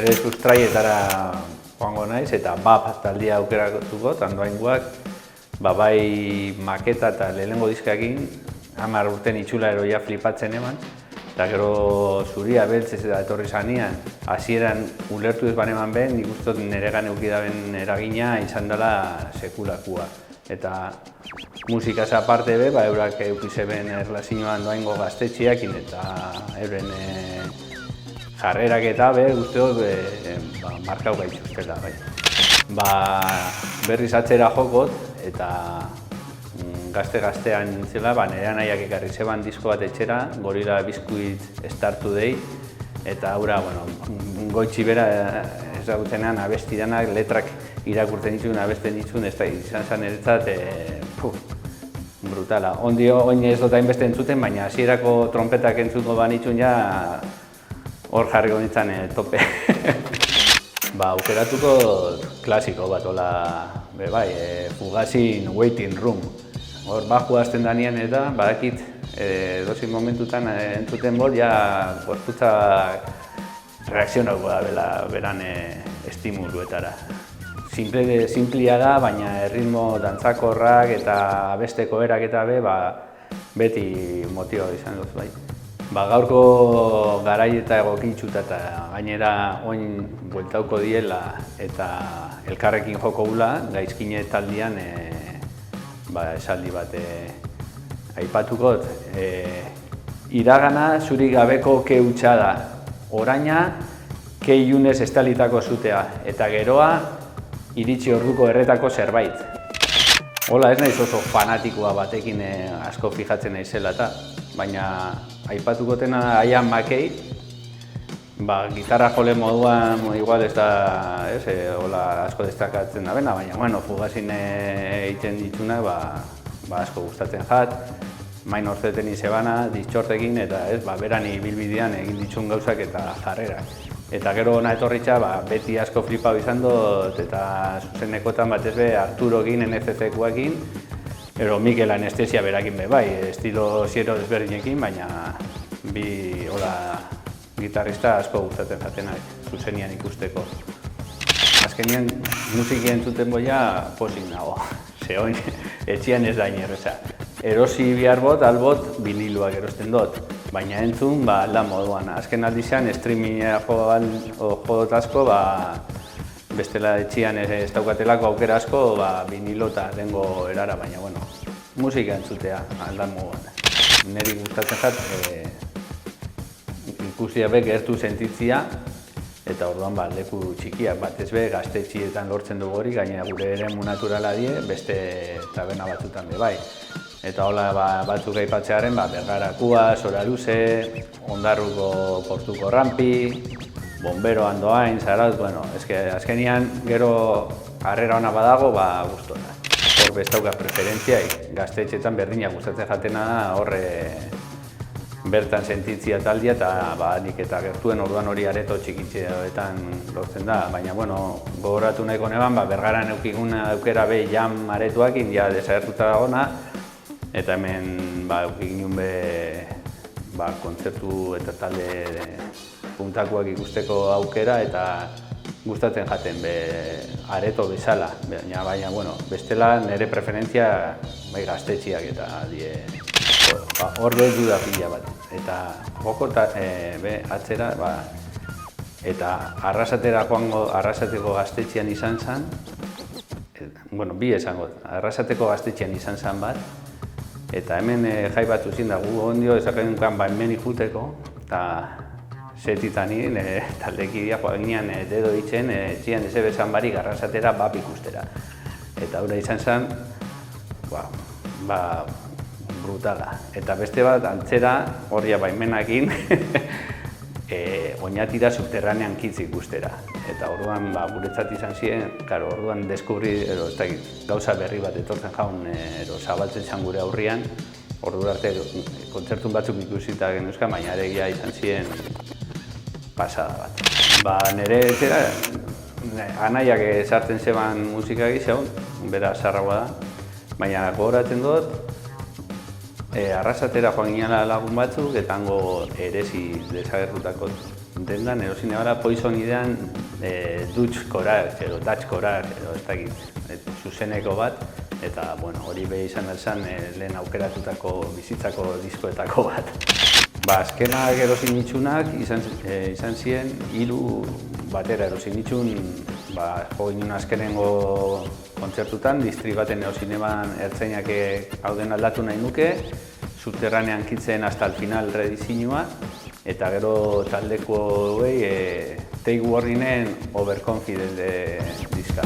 nire sustraietara joango naiz eta BAP taldia aukeratuko, Andoaingoak, bai maketa eta lehenengo diskakin, 10 urten itxularo ja flipatzen eman, eta gero zuria beltzez eta etorri zanean, hasieran ulertu ez baneman ben, nik uste niregan eukidaben eragina izan dela sekulakua. Eta musikaz aparte be, eurak eukizeben erlazioa Andoaingo gaztetxeakin eta euren jarrerak eta guztiok markau gaitzuztela. Berriz atzera jokot eta gazte-gaztean nintzela, nire anaiak ekarri zeban disko bat etxera, Gorilla Biscuit Start Today, eta aurra, goitxi bera ezagutenean abesti danak, letrak irakurtzen dituen, abesten dituen, ez da izan zen eretzat, brutala. Oin ez dut hainbeste entzuten, baina hasierako trompetak entzuko banitxun ja hor jarriko nintzen tope. Aukeratuko klasiko bat, Fugazin Waiting Room. Hor baju hasten danean eta badakit dozin momentutan entzuten bol, ja gorputzak reakzionatuko da beran estimuluetara. Simplia da, baina erritmo dantzakorrak eta besteko erak eta beti motio izan dut bai. Gaurko garai eta egokitxuta eta gainera oin bueltauko diela eta elkarrekin joko gula, gaizkine taldian esaldi bat aipatukot. Iragana zuri gabeko ke hutsa da, oraina ke ilunez estalitako zutea eta geroa iritsi orduko erretako zerbait. Hola, ez naiz oso fanatikoa batekin asko fijatzen naizela eta, baina aipatukotena Ian MacKaye, gitarra jole moduan igual ez da, asko destakatzen da bena, baina Fugazin egiten dituna asko gustatzen jat, Minor Threaten izebana, distxortekin eta beran ibilbidean egin ditun gauzak eta jarrerak. Eta gero hona etorritza beti asko flipau izan dut eta zuzenekotan batez be Arturokin, NCC-koekin, ero Mikel Anestesia berakin bai, estilo siero desberdinekin, baina bi gitarrista asko gustatzen jatenak zuzenian ikusteko. Azkenean musiki entzuten boia posik nago, ze oin etxian ez da inerreza. Erosi bihar bot, albot viniloak erosten dut, baina entzun lan moduan. Azken aldizan streamingea jodot asko, bestela etxian ez daukatelako aukera asko, vinilo eta dengo erara, baina musika entzutea aldan moduan. Neri gustatzen jat, ikusia be gertu sentitzia, eta orduan leku txikiak batez be gaztetxietan lortzen dugu hori, gainera gure eremu naturala die, beste taberna batzutan be bai. Eta hola batzuk aipatzearen, Bergarakua, Soraluze, Ondarruko Portuko Rampi, Bombero Andoain, Zarautz, azkenian gero harrera ona badago, guztona. Hor bestauka preferentziaik, gaztetxetan berdina gustatzen jatena da, horre bertan sentitzia taldia eta nik eta gertuen orduan hori areto txikitzeetan lortzen da. Baina gogoratu nahiko neban, Bergaran eukiguna aukera be jam aretoakin, ja desagertuta dagona, eta hemen eukiginen be kontzertu eta talde puntakoak ikusteko aukera eta gustatzen jaten be areto bezala. Baina, bestela nire preferentzia gaztetxiak eta die hor behar duda pila bat. Eta joko atzera, eta Arrasateko gaztetxean izan zen, bi esango, Arrasateko gaztetxean izan zen bat, eta hemen jai bat zuzin da gu ondio ezakadunkan hemen ikuteko, eta setitanin taldekidea joan ginean dedo ditzen, etxian eze bezan barik Arrasatera BAP ikustera. Eta hura izan zen, brutala. Eta beste bat antzera, horria baimenakin, oinatira subterranean kitz ikustera. Eta orduan guretzat izan ziren, orduan deskubri, gauza berri bat etortzen jaun, zabaltzen zan gure aurrian, ordu arte kontzertun batzuk ikusita genuzka, baina egia izan ziren pasada bat. Nire etxera, anaiak sartzen zeban musika gizau, bera zarragoa da, baina gogoratzen dut, Arrasatera joan ginela lagun batzuk, eta hango erezi desagertutako dendan erosi nebala Poison idean Dutch Courage edo Dutch Courage edo ez dakit zuzeneko bat, eta bueno, hori behi izan alzan lehen aukeratutako bizitzako diskoetako bat. Azkenak erosi nitxunak izan ziren 3 batera erosi nitxun, jo ginen azkenengo kontzertutan, distri baten erozineban ertzainak hauden aldatu nahi nuke, subterranean kitzen hasta el final redizinua, eta gero taldeko Take Warrinen Overconfident diska.